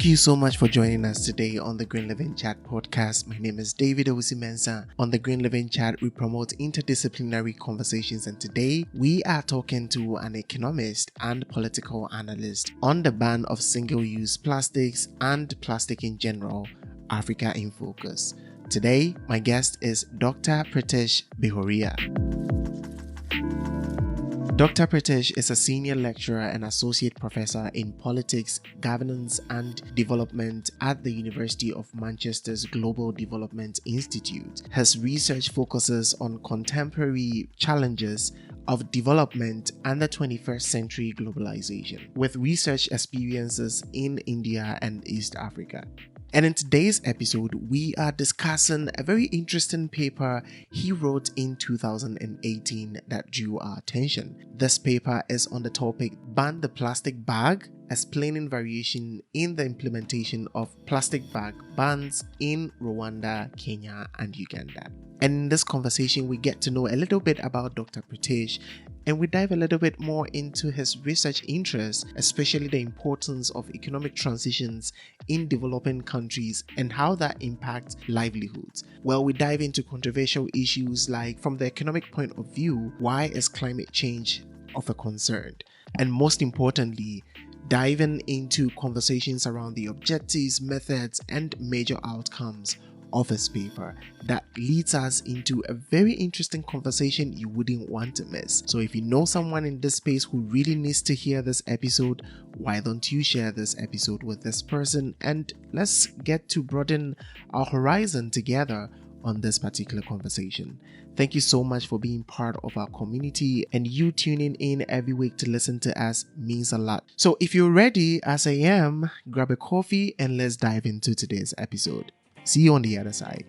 Thank you so much for joining us today on the Green Living Chat podcast. My name is David Owusu-Mensah. On the Green Living Chat, we promote interdisciplinary conversations, and today we are talking to an economist and political analyst on the ban of single-use plastics and plastic in general, Africa in Focus. Today, my guest is Dr. Pritish Behuria. Dr. Pritish is a senior lecturer and associate professor in politics, governance, and development at the University of Manchester's Global Development Institute. His research focuses on contemporary challenges of development and the 21st century globalization, with research experiences in India and East Africa. And in today's episode, we are discussing a very interesting paper he wrote in 2018 that drew our attention. This paper is on the topic Ban the Plastic Bag, explaining variation in the implementation of plastic bag bans in Rwanda, Kenya, and Uganda. And in this conversation, we get to know a little bit about Dr. Pritish, and we dive a little bit more into his research interests, especially the importance of economic transitions in developing countries and how that impacts livelihoods. Well, we dive into controversial issues like, from the economic point of view, why is climate change of a concern? And most importantly, diving into conversations around the objectives, methods, and major outcomes of his paper that leads us into a very interesting conversation you wouldn't want to miss. So if you know someone in this space who really needs to hear this episode, why don't you share this episode with this person, and let's get to broaden our horizon together on this particular conversation. Thank you so much for being part of our community, and you tuning in every week to listen to us means a lot. So if you're ready, as I am, grab a coffee and let's dive into today's episode. See you on the other side.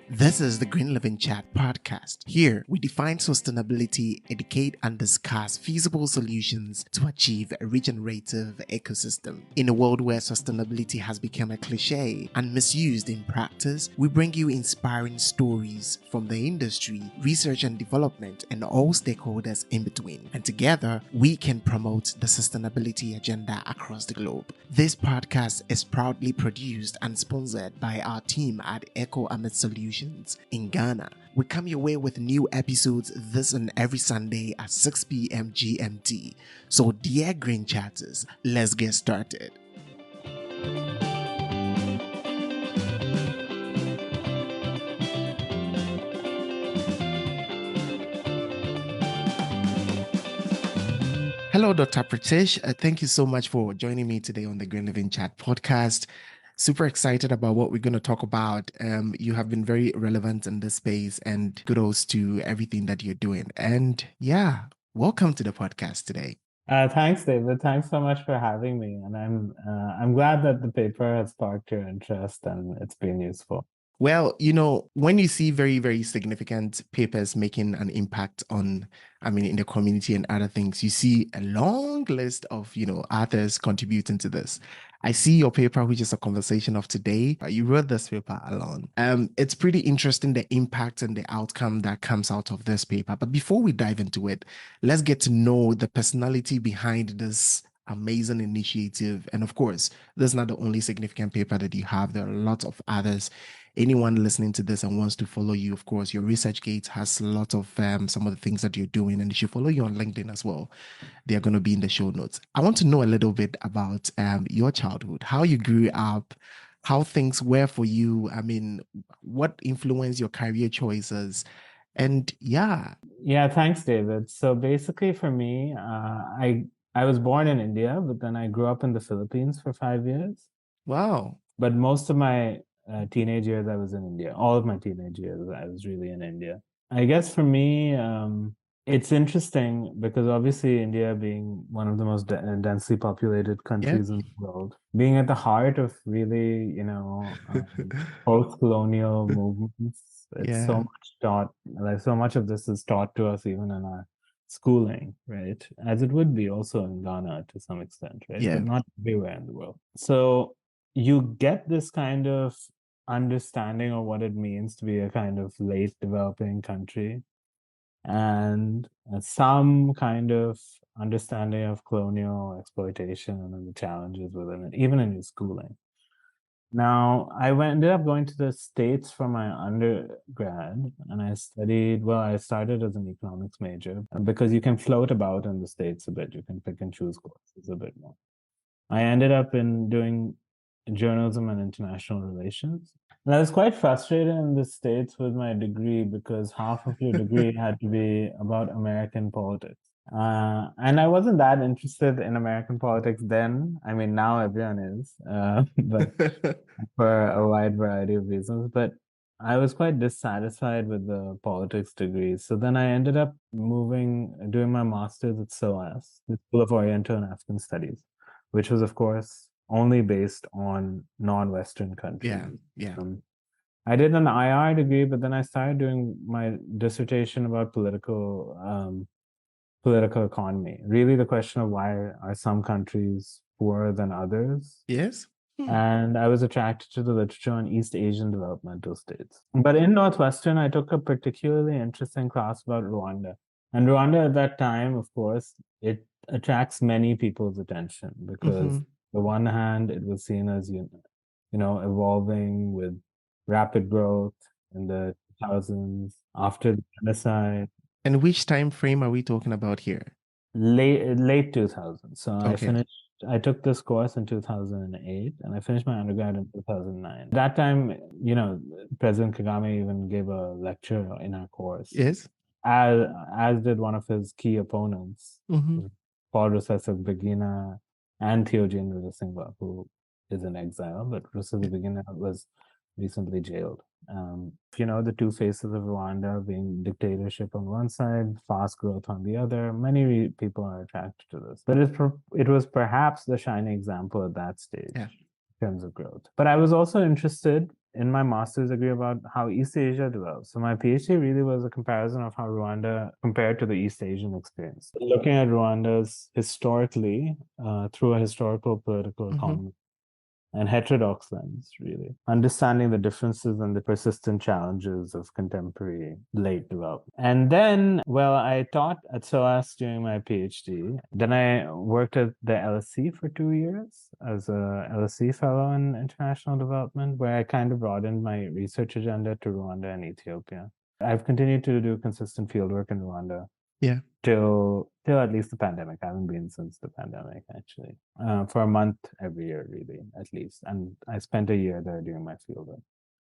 This is the Green Living Chat podcast. Here, we define sustainability, educate, and discuss feasible solutions to achieve a regenerative ecosystem. In a world where sustainability has become a cliche and misused in practice, we bring you inspiring stories from the industry, research and development, and all stakeholders in between. And together, we can promote the sustainability agenda across the globe. This podcast is proudly produced and sponsored by our team at Echo Amit Solutions in Ghana. We come your way with new episodes this and every Sunday at 6 p.m. GMT. So dear Green Chatters, let's get started. Hello, Dr. Pritish. Thank you so much for joining me today on the Green Living Chat podcast. Super excited about what we're going to talk about. You have been very relevant in this space, and kudos to everything that you're doing. And yeah, welcome to the podcast today. Thanks, David. Thanks so much for having me. And I'm glad that the paper has sparked your interest and it's been useful. Well, when you see very, very significant papers making an impact on, in the community and other things, you see a long list of, authors contributing to this. I see your paper, which is a conversation of today. You wrote this paper alone. It's pretty interesting, the impact and the outcome that comes out of this paper. But before we dive into it, let's get to know the personality behind this amazing initiative. And of course, this is not the only significant paper that you have. There are lots of others. Anyone listening to this and wants to follow you, of course, your ResearchGate has a lot of some of the things that you're doing, and they should follow you on LinkedIn as well. They are going to be in the show notes. I want to know a little bit about your childhood, how you grew up, how things were for you. What influenced your career choices? And yeah. Yeah, thanks, David. So basically for me, I was born in India, but then I grew up in the Philippines for 5 years. Wow. But most of my teenage years, I was in India. All of my teenage years, I was really in India. I guess for me, it's interesting because obviously India being one of the most densely populated countries in the world, being at the heart of really, post-colonial movements, it's so much taught, like so much of this is taught to us even in our schooling, right? As it would be also in Ghana to some extent, right? Yeah. But not everywhere in the world. So you get this kind of understanding of what it means to be a kind of late developing country and some kind of understanding of colonial exploitation and the challenges within it, even in your schooling. Now, ended up going to the States for my undergrad, and I studied, well, I started as an economics major because you can float about in the States a bit. You can pick and choose courses a bit more. I ended up in doing journalism and international relations. And I was quite frustrated in the States with my degree because half of your degree had to be about American politics. And I wasn't that interested in American politics then. I mean, now everyone is, but for a wide variety of reasons. But I was quite dissatisfied with the politics degree. So then I ended up doing my master's at SOAS, the School of Oriental and African Studies, which was, of course, only based on non-Western countries. Yeah. I did an IR degree, but then I started doing my dissertation about political economy. Really, the question of why are some countries poorer than others? Yes. And I was attracted to the literature on East Asian developmental states. But in Northwestern, I took a particularly interesting class about Rwanda. And Rwanda at that time, of course, it attracts many people's attention because, on the one hand, it was seen as, evolving with rapid growth in the 2000s after the genocide. And which time frame are we talking about here? Late 2000s. So Okay. I took this course in 2008 and I finished my undergrad in 2009. That time, President Kagame even gave a lecture in our course. Yes. As did one of his key opponents, Paul Rusesabagina and Theogene Rudasinghe, who is in exile, but Rusesabagina was recently jailed. The two faces of Rwanda being dictatorship on one side, fast growth on the other. Many people are attracted to this, but it was perhaps the shining example at that stage in terms of growth. But I was also interested in my master's degree about how East Asia developed. So my PhD really was a comparison of how Rwanda compared to the East Asian experience. Looking at Rwanda's historically through a historical political economy and heterodox lens, really. Understanding the differences and the persistent challenges of contemporary late development. And then, I taught at SOAS during my PhD. Then I worked at the LSE for 2 years as a LSE fellow in international development, where I kind of broadened my research agenda to Rwanda and Ethiopia. I've continued to do consistent fieldwork in Rwanda. Yeah. Till at least the pandemic. I haven't been since the pandemic, actually. For a month every year, really, at least. And I spent a year there doing my fieldwork.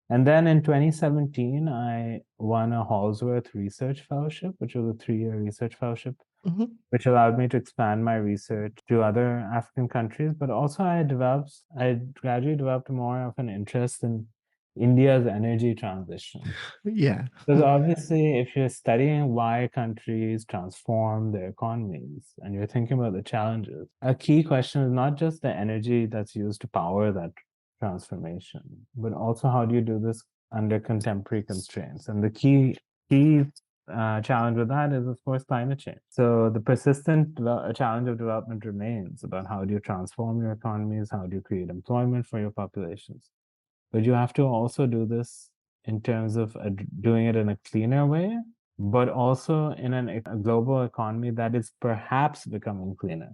And then in 2017, I won a Halsworth Research Fellowship, which was a 3-year research fellowship, which allowed me to expand my research to other African countries. But also I gradually developed more of an interest in India's energy transition. Yeah. Because obviously, if you're studying why countries transform their economies and you're thinking about the challenges, a key question is not just the energy that's used to power that transformation, but also how do you do this under contemporary constraints? And the key challenge with that is, of course, climate change. So the persistent challenge of development remains about how do you transform your economies, how do you create employment for your populations. But you have to also do this in terms of doing it in a cleaner way, but also in a global economy that is perhaps becoming cleaner.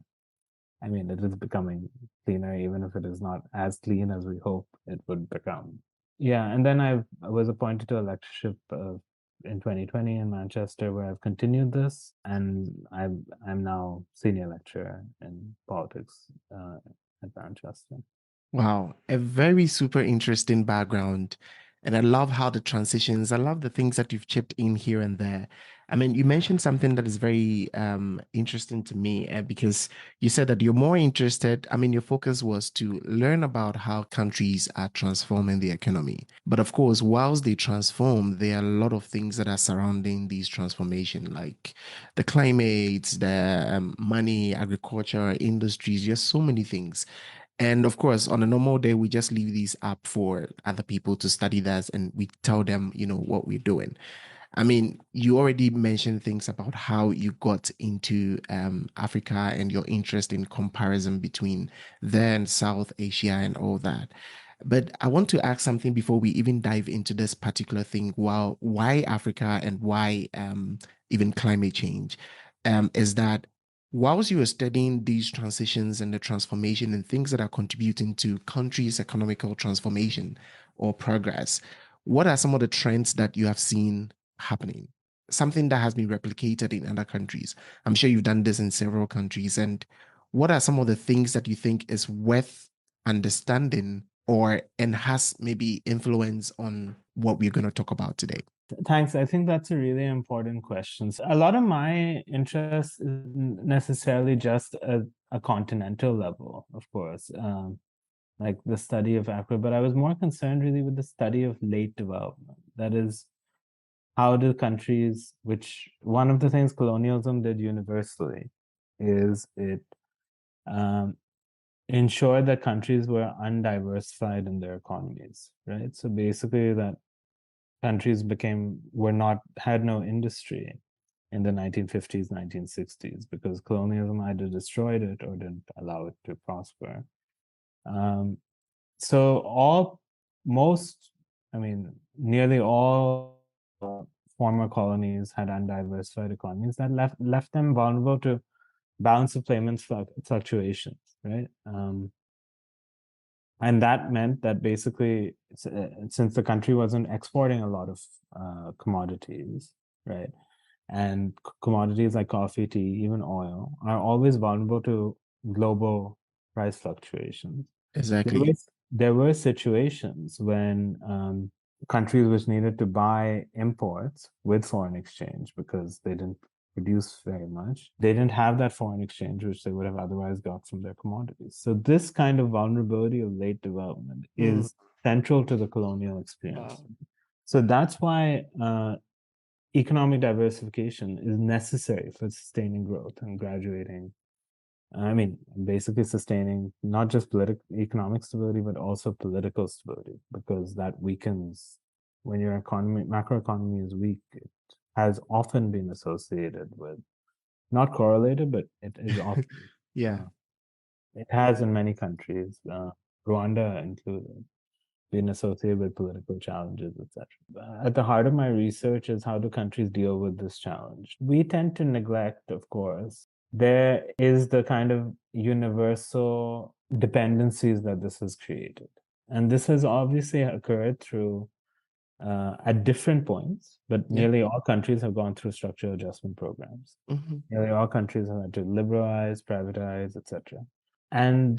I mean, it is becoming cleaner, even if it is not as clean as we hope it would become. Yeah, and then I was appointed to a lectureship in 2020 in Manchester, where I've continued this, and I'm now senior lecturer in politics at Manchester. Wow, a very super interesting background. And I love how the transitions, I love the things that you've chipped in here and there. I mean, you mentioned something that is very interesting to me because you said that you're more interested. I mean, your focus was to learn about how countries are transforming the economy. But of course, whilst they transform, there are a lot of things that are surrounding these transformation, like the climate, the money, agriculture, industries, just so many things. And of course, on a normal day, we just leave these up for other people to study that and we tell them, what we're doing. I mean, you already mentioned things about how you got into Africa and your interest in comparison between there and South Asia and all that. But I want to ask something before we even dive into this particular thing. Why Africa and why even climate change? Is that Whilst you were studying these transitions and the transformation and things that are contributing to countries' economical transformation or progress, what are some of the trends that you have seen happening? Something that has been replicated in other countries. I'm sure you've done this in several countries. And what are some of the things that you think is worth understanding or and has maybe influence on what we're going to talk about today? Thanks. I think that's a really important question. So a lot of my interest isn't necessarily just a continental level, of course, like the study of Africa, but I was more concerned really with the study of late development. That is, how do countries, which one of the things colonialism did universally is it um, ensured that countries were undiversified in their economies, right? So basically that countries were not had no industry in the 1950s, 1960s because colonialism either destroyed it or didn't allow it to prosper. Um, so most, I mean, nearly all former colonies had undiversified economies that left them vulnerable to balance of payments fluctuations, right? And that meant that basically, since the country wasn't exporting a lot of commodities, right, and commodities like coffee, tea, even oil are always vulnerable to global price fluctuations. There Exactly. was there were situations when countries which needed to buy imports with foreign exchange because they didn't produce very much. They didn't have that foreign exchange which they would have otherwise got from their commodities. So this kind of vulnerability of late development Mm, is central to the colonial experience. wow. So that's why economic diversification is necessary for sustaining growth and graduating. I mean, basically sustaining not just economic stability, but also political stability, because that weakens when your macroeconomy is weak. It has often been associated with, not correlated, but it is often, Yeah. uh, it has in many countries, Rwanda included, been associated with political challenges, etc. At the heart of my research is how do countries deal with this challenge? We tend to neglect, of course, there is the kind of universal dependencies that this has created. And this has obviously occurred through at different points, but Yeah. nearly all countries have gone through structural adjustment programs. Hmm. Nearly all countries have had to liberalize, privatize, etc. And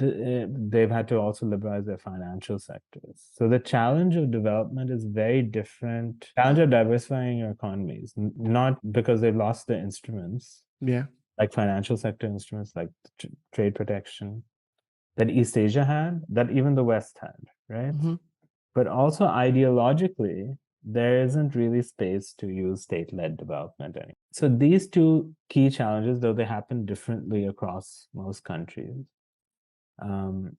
they've had to also liberalize their financial sectors. So the challenge of development is very different. Challenge of diversifying your economies, not because they've lost the instruments, Yeah. like financial sector instruments, like trade protection, that East Asia had, that even the West had, right? Hmm. But also ideologically, there isn't really space to use state-led development anymore. So these two key challenges, though they happen differently across most countries, um,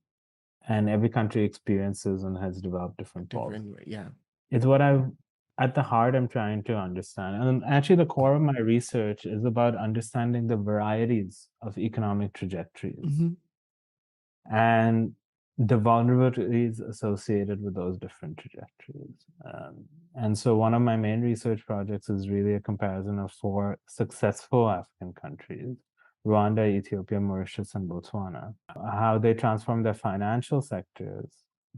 and every country experiences and has developed different policies. Different way. Yeah. It's what at the heart, I'm trying to understand. And actually, the core of my research is about understanding the varieties of economic trajectories Hmm. and the vulnerabilities associated with those different trajectories. And so one of my main research projects is really a comparison of four successful African countries, Rwanda, Ethiopia, Mauritius, and Botswana, how they transformed their financial sectors,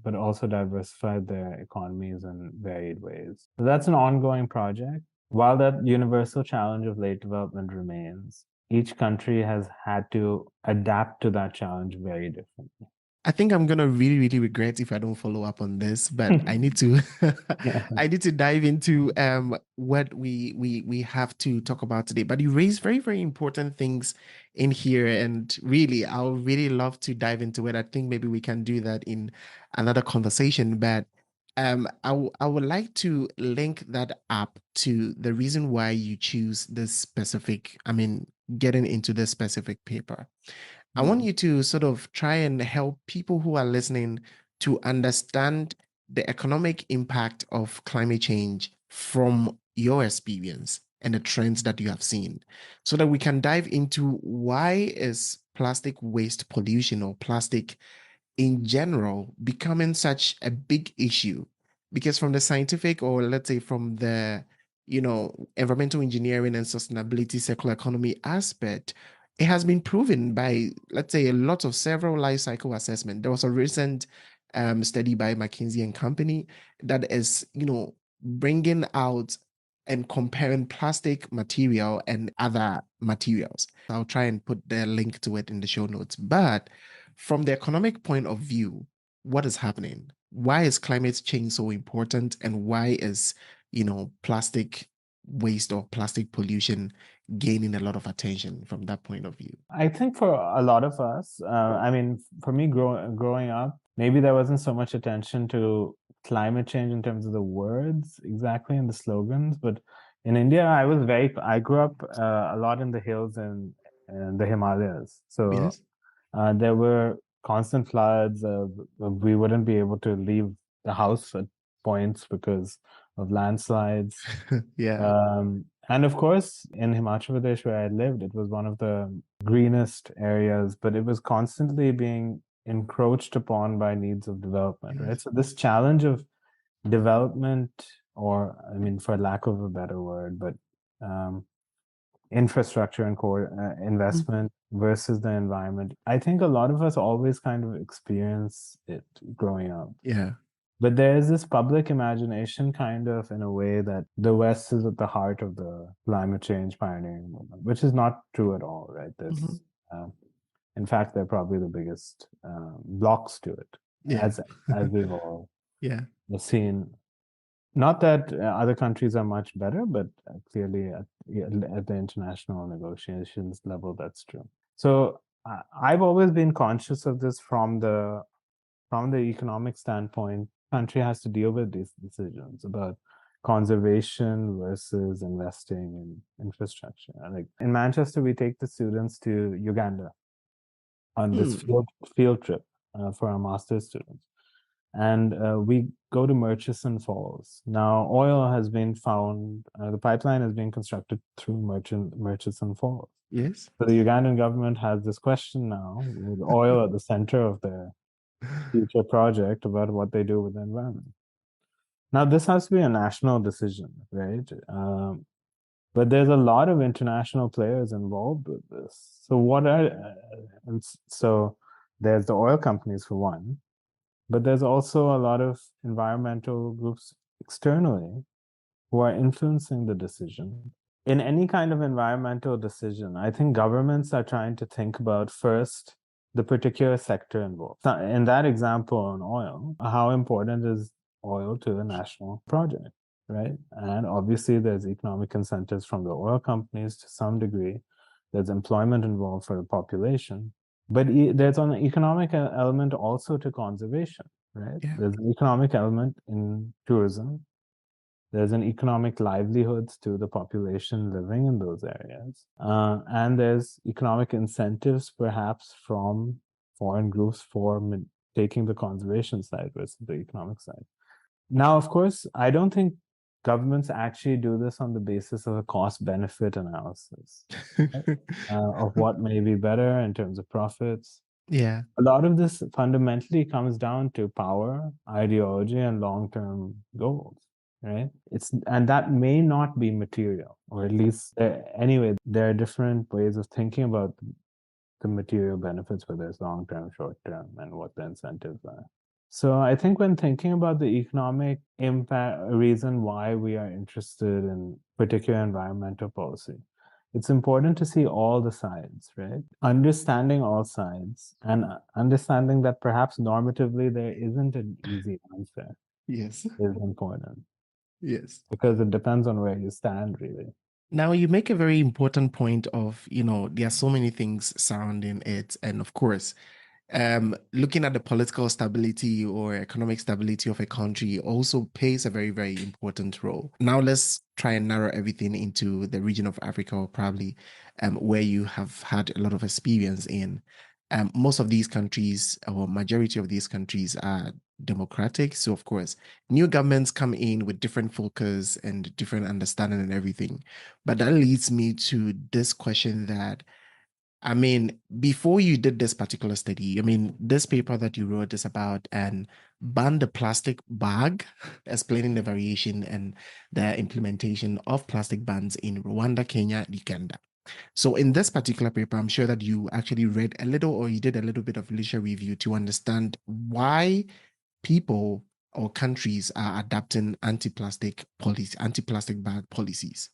but also diversified their economies in varied ways. So that's an ongoing project. While that universal challenge of late development remains, each country has had to adapt to that challenge very differently. I think I'm gonna really, really regret if I don't follow up on this, but I need to Yeah. I need to dive into what we have to talk about today. But you raised very, very important things in here, and really, I'll really love to dive into it. I think maybe we can do that in another conversation. But I would like to link that up to the reason why you choose this specific, I mean, getting into this specific paper. I want Hmm. you to sort of try and help people who are listening to understand the economic impact of climate change from your experience and the trends that you have seen so that we can dive into why is plastic waste pollution or plastic in general becoming such a big issue, because from the scientific, or let's say from the environmental engineering and sustainability circular economy aspect, it has been proven by, let's say, a lot of several life cycle assessment. There was a recent study by McKinsey and Company that is, bringing out and comparing plastic material and other materials. I'll try and put the link to it in the show notes. But from the economic point of view, what is happening? Why is climate change so important? And why is, plastic waste or plastic pollution gaining a lot of attention from that point of view? I think for a lot of us, I mean, for me, growing up, maybe there wasn't so much attention to climate change in terms of the words exactly and the slogans. But in India, I grew up a lot in the hills and the Himalayas. So Yes. there were constant floods. We wouldn't be able to leave the house at points because of landslides. Yeah. And of course, in Himachal Pradesh, where I lived, it was one of the greenest areas, but it was constantly being encroached upon by needs of development, right? Yes. So this challenge of development, or I mean, for lack of a better word, but um, infrastructure and core Mm. investment versus the environment, I think a lot of us always kind of experience it growing up. Yeah. But there is this public imagination, kind of, in a way, that the West is at the heart of the climate change pioneering movement, which is not true at all, right? Mhm. Um, in fact, they're probably the biggest blocks to it, Yeah. as we've all Yeah. seen. Not that other countries are much better, but clearly at the international negotiations level, that's true. So I've always been conscious of this from the economic standpoint. Country has to deal with these decisions about conservation versus investing in infrastructure. Like in Manchester, we take the students to Uganda on this Hmm. field trip for our master's students, and we go to Murchison Falls. Now, oil has been found. The pipeline is being constructed through Murchison Falls. Yes. So the Ugandan government has this question now, with oil at the center of their future project, about what they do with the environment. Now, this has to be a national decision, right? But there's a lot of international players involved with this. So so there's the oil companies for one, but there's also a lot of environmental groups externally who are influencing the decision. In any kind of environmental decision, I think governments are trying to think about first the particular sector involved. So in that example on oil, how important is oil to the national project, right? And obviously, there's economic incentives from the oil companies to some degree. There's employment involved for the population, but there's an economic element also to conservation, right? Yeah. There's an economic element in tourism. There's an economic livelihoods to the population living in those areas. And there's economic incentives, perhaps, from foreign groups for taking the conservation side versus the economic side. Now, of course, I don't think governments actually do this on the basis of a cost benefit analysis, right? Of what may be better in terms of profits. Yeah. A lot of this fundamentally comes down to power, ideology, and long-term goals, right? And that may not be material, or at least anyway, there are different ways of thinking about the material benefits, whether it's long-term, short-term, and what the incentives are. So I think when thinking about the economic impact, reason why we are interested in particular environmental policy, it's important to see all the sides, right? Understanding all sides and understanding that perhaps normatively there isn't an easy answer Yes. is important, Yes. because it depends on where you stand, really. Now, you make a very important point of, there are so many things surrounding it. And of course, looking at the political stability or economic stability of a country also plays a very, very important role. Now, let's try and narrow everything into the region of Africa, or probably where you have had a lot of experience in. Most of these countries, or majority of these countries, are democratic. So, of course, new governments come in with different focus and different understanding and everything. But that leads me to this question that, I mean, before you did this particular study, I mean, this paper that you wrote is about and ban the plastic bag, explaining the variation and the implementation of plastic bans in Rwanda, Kenya, and Uganda. So in this particular paper, I'm sure that you actually read a little or you did a little bit of literature review to understand why people or countries are adapting anti-plastic bag policies.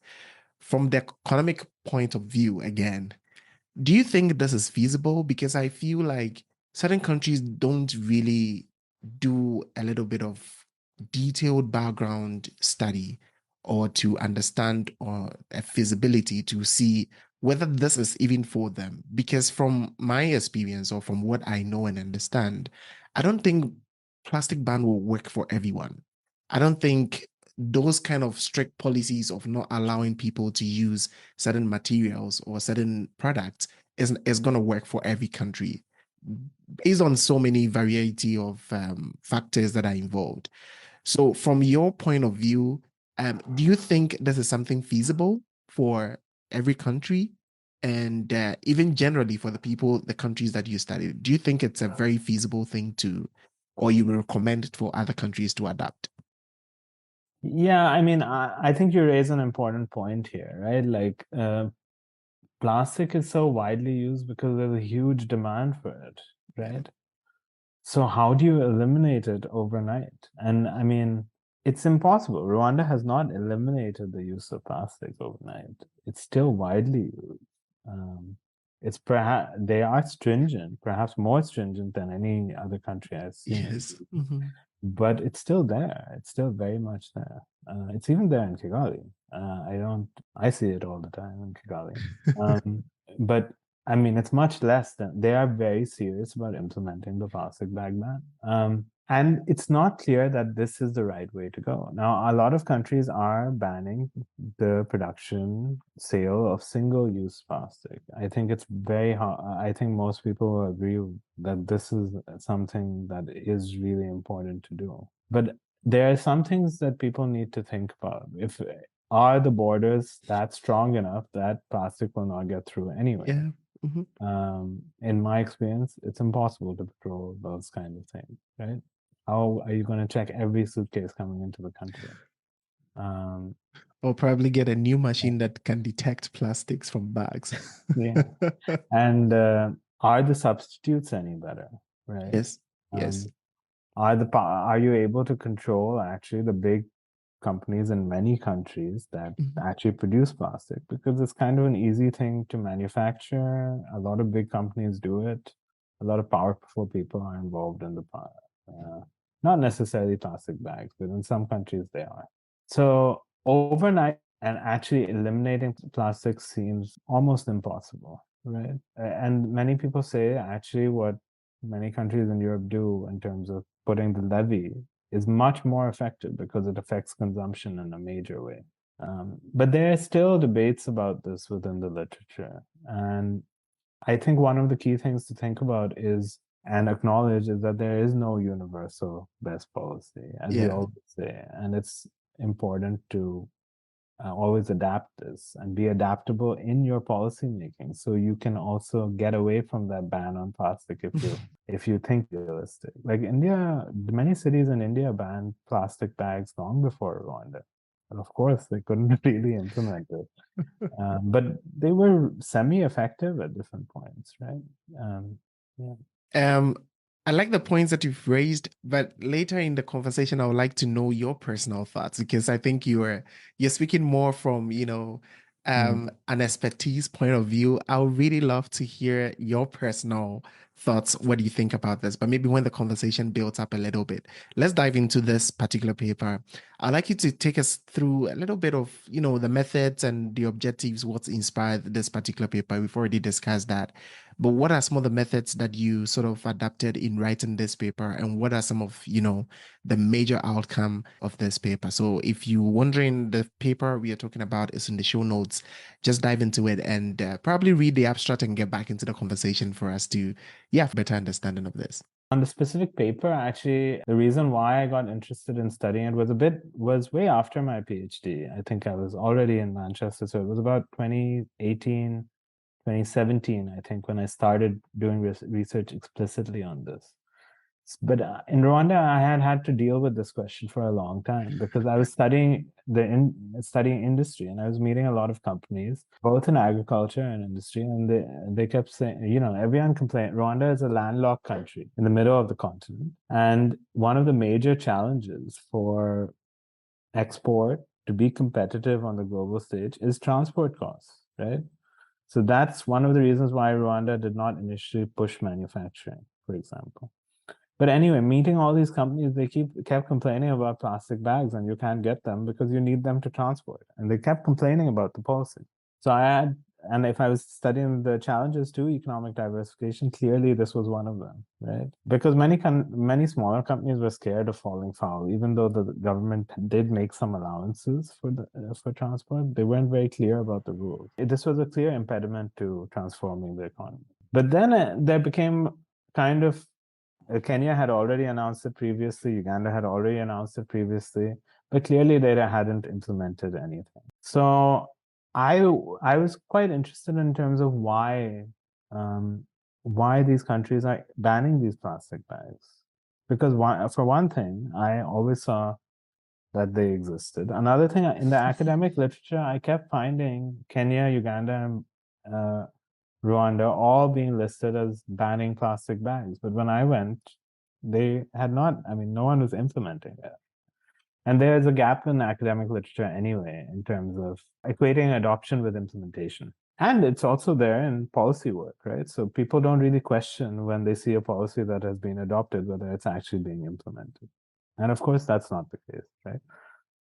From the economic point of view, again, do you think this is feasible? Because I feel like certain countries don't really do a little bit of detailed background study or to understand or a feasibility to see whether this is even for them. Because from my experience or from what I know and understand, I don't think plastic ban will work for everyone. I don't think those kind of strict policies of not allowing people to use certain materials or certain products is going to work for every country based on so many variety of factors that are involved. So, from your point of view, do you think this is something feasible for every country? And even generally for the people, the countries that you studied, do you think it's a very feasible thing to, or you would recommend it for other countries to adapt? Yeah, I mean, I think you raise an important point here, right? Like, plastic is so widely used because there's a huge demand for it, Yeah. right? So how do you eliminate it overnight? And I mean, it's impossible. Rwanda has not eliminated the use of plastic overnight. It's still widely used. Um, it's perhaps they are stringent, perhaps more stringent than any other country I've seen, Yes. Mhm. but it's still there. It's still very much there. It's even there in Kigali. I see it all the time in Kigali. Um, but I mean, it's much less than they are very serious about implementing the plastic bag ban. And it's not clear that this is the right way to go. Now, a lot of countries are banning the production, sale of single-use plastic. I think it's very hard. I think most people will agree that this is something that is really important to do. But there are some things that people need to think about. If are the borders that strong enough that plastic will not get through anyway? Yeah. Mhm. In my experience, it's impossible to patrol those kind of things, right? How are you going to check every suitcase coming into the country? Um, Or probably get a new machine that can detect plastics from bags. yeah. And are the substitutes any better, right? Yes. Yes. Um, are you able to control actually the big companies in many countries that Mhm. actually produce plastic? Because it's kind of an easy thing to manufacture. A lot of big companies do it. A lot of powerful people are involved in not necessarily plastic bags, but in some countries they are. So overnight and actually eliminating plastic seems almost impossible, right? And many people say actually what many countries in Europe do in terms of putting the levy is much more effective because it affects consumption in a major way. But there are still debates about this within the literature. And I think one of the key things to think about is and acknowledge is that there is no universal best policy, as we Yeah. always say. And it's important to always adapt this and be adaptable in your policy making so you can also get away from that ban on plastic if you think realistic. Like India, many cities in India banned plastic bags long before Rwanda. And of course, they couldn't really implement it. But they were semi-effective at different points, right? Yeah. Um, I like the points that you've raised, but later in the conversation, I would like to know your personal thoughts because I think you're speaking more from, Mm. an expertise point of view. I would really love to hear your personal thoughts. What do you think about this? But maybe when the conversation builds up a little bit, let's dive into this particular paper. I'd like you to take us through a little bit of, the methods and the objectives, what's inspired this particular paper. We've already discussed that. But what are some of the methods that you sort of adapted in writing this paper, and what are some of, the major outcome of this paper? So if you're wondering, the paper we are talking about is in the show notes. Just dive into it and probably read the abstract and get back into the conversation for us to, yeah, better understanding of this. On the specific paper, actually, the reason why I got interested in studying it was way after my PhD. I think I was already in Manchester, so it was about 2018, 2017, I think, when I started doing research explicitly on this. But in Rwanda, I had to deal with this question for a long time because I was studying industry, and I was meeting a lot of companies, both in agriculture and industry, and they kept saying, everyone complained. Rwanda is a landlocked country in the middle of the continent, and one of the major challenges for export to be competitive on the global stage is transport costs, right? So that's one of the reasons why Rwanda did not initially push manufacturing, for example. But anyway, meeting all these companies, they kept complaining about plastic bags, and you can't get them because you need them to transport. And they kept complaining about the policy. So and if I was studying the challenges to economic diversification, clearly this was one of them, right? Because many smaller companies were scared of falling foul, even though the government did make some allowances for transport. They weren't very clear about the rules. This was a clear impediment to transforming the economy. But then there became kind of Kenya had already announced it previously, Uganda had already announced it previously, but clearly they hadn't implemented anything. So I was quite interested in terms of why these countries are banning these plastic bags. Because for one thing, I always saw that they existed. Another thing, in the academic literature, I kept finding Kenya, Uganda, and Rwanda all being listed as banning plastic bags. But when I went, they had not, no one was implementing it. And there's a gap in academic literature anyway, in terms of equating adoption with implementation. And it's also there in policy work, right? So people don't really question when they see a policy that has been adopted, whether it's actually being implemented. And of course, that's not the case, right?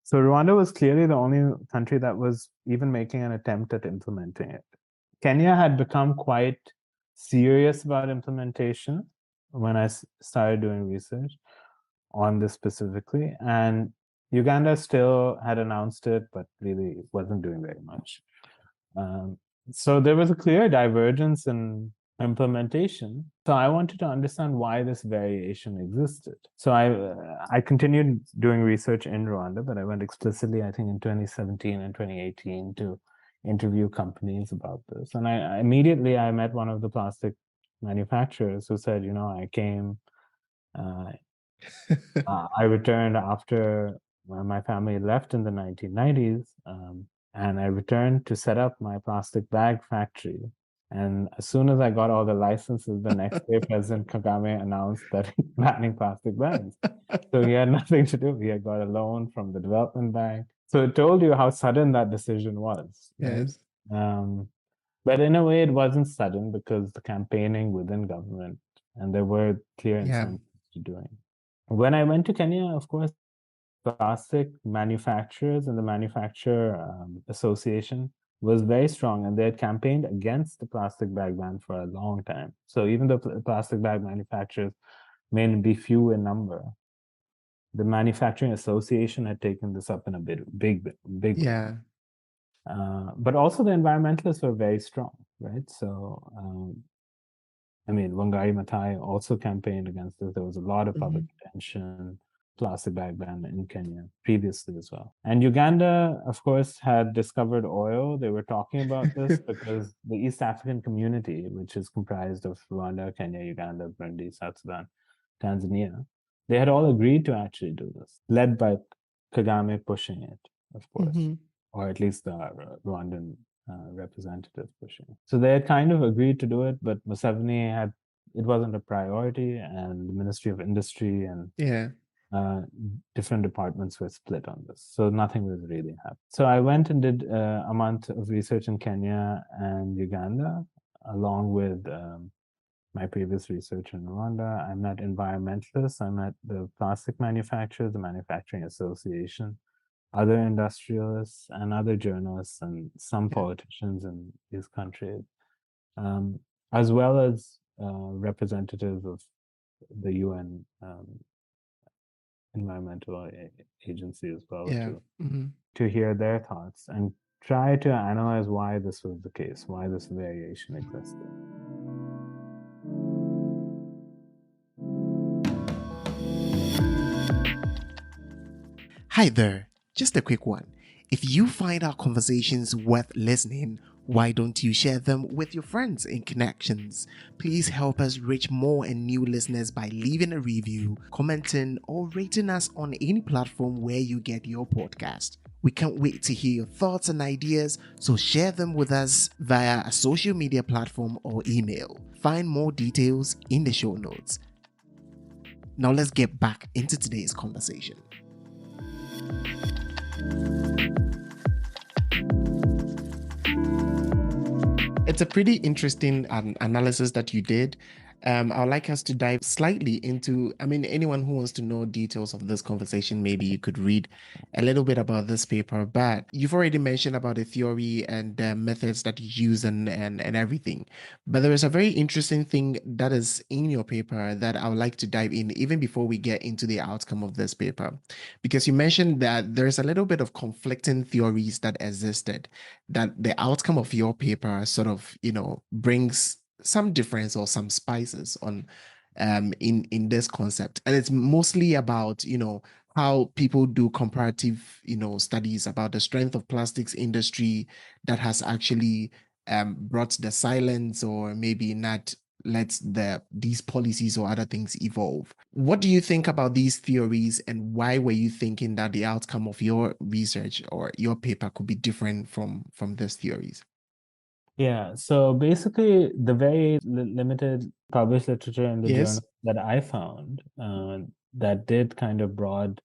So Rwanda was clearly the only country that was even making an attempt at implementing it. Kenya had become quite serious about implementation when I started doing research on this specifically. And Uganda still had announced it, but really wasn't doing very much. So there was a clear divergence in implementation. So I wanted to understand why this variation existed. So I continued doing research in Rwanda, but I went explicitly, I think, in 2017 and 2018 to interview companies about this. And I immediately met one of the plastic manufacturers who said, I came, I returned after my family left in the 1990s, and I returned to set up my plastic bag factory. And as soon as I got all the licenses, the next day, President Kagame announced that he's banning plastic bags. So he had nothing to do. He had got a loan from the development bank. So it told you how sudden that decision was. Right? Yes. But in a way, it wasn't sudden because the campaigning within government, and there were clear incentives to doing. When I went to Kenya, of course, plastic manufacturers and the manufacturer association was very strong, and they had campaigned against the plastic bag ban for a long time. So even though plastic bag manufacturers may be few in number, the manufacturing association had taken this up in a big way. But also the environmentalists were very strong, right? So Wangari Maathai also campaigned against this. There was a lot of public attention, plastic bag ban in Kenya previously as well. And Uganda, of course, had discovered oil. They were talking about this because the East African community, which is comprised of Rwanda, Kenya, Uganda, Burundi, South Sudan, Tanzania, they had all agreed to actually do this, led by Kagame pushing it, of course, or at least the Rwandan representative pushing. So they had kind of agreed to do it, but Museveni it wasn't a priority, and the Ministry of Industry and different departments were split on this. So nothing was really happening. So I went and did a month of research in Kenya and Uganda, along with my previous research in Rwanda. I met environmentalists, I met the plastic manufacturers, the Manufacturing Association, other industrialists and other journalists and some politicians in these countries, as well as representatives of the UN environmental agency as well, to hear their thoughts and try to analyze why this was the case, why this variation existed. Hi there. Just a quick one. If you find our conversations worth listening, Why don't you share them with your friends and connections? Please help us reach more and new listeners by leaving a review, commenting, or rating us on any platform where you get your podcast. We can't wait to hear your thoughts and ideas, so share them with us via a social media platform or email. Find more details in the show notes. Now let's get back into today's conversation. It's a pretty interesting analysis that you did. I would like us to dive slightly into, anyone who wants to know details of this conversation, maybe you could read a little bit about this paper, but you've already mentioned about the theory and the methods that you use and everything. But there is a very interesting thing that is in your paper that I would like to dive in even before we get into the outcome of this paper. Because you mentioned that there's a little bit of conflicting theories that existed, that the outcome of your paper sort of, brings some difference or some spices on in this concept. And it's mostly about, how people do comparative, studies about the strength of plastics industry that has actually brought the silence or maybe not let these policies or other things evolve. What do you think about these theories, and why were you thinking that the outcome of your research or your paper could be different from these theories? Yeah, so basically, the very limited published literature in the Yes. journal that I found that did kind of broad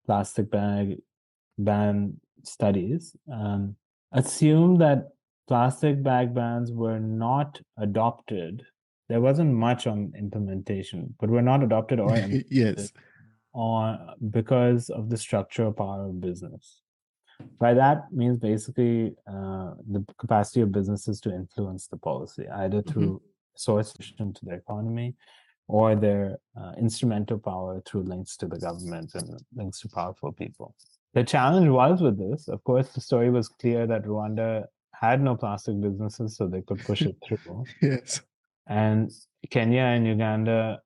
plastic bag ban studies assume that plastic bag bans were not adopted. There wasn't much on implementation, but were not adopted or implemented Yes. on because of the structural power of business. By that means basically the capacity of businesses to influence the policy, either Mhm. through sources to the economy or their instrumental power through links to the government and links to powerful people. The challenge was with this, of course, the story was clear that Rwanda had no plastic businesses, so they could push it through. Yes. And Kenya and Uganda,